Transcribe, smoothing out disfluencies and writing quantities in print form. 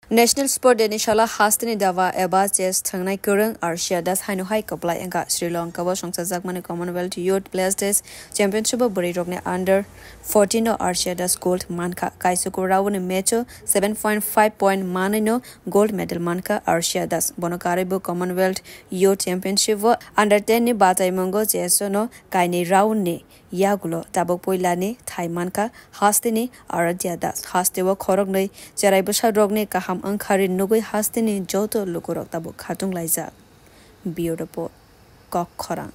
National Sport Day ni shala hasteni dawa eba chess thangnai kurang Arshiya das hainu hai kaplai anga Sri Lanka wa songsa jakmani Commonwealth Youth Players Days Championship buri rogne under 14 no Arshiya das gold mankha kaisu ko rawne match 7.5 point manino gold medal mankha Arshiya das bonokaribu Commonwealth Youth Championship wa under 10 ni batai mongo chess no kaini round ni yagulo tabok poilani thai mankha hasteni Arshiya das hastewa khorok nei charai basa rogne kaham angkhari nugui hasteni joto lukurok tabuk khatung laijak biyo report kok khorang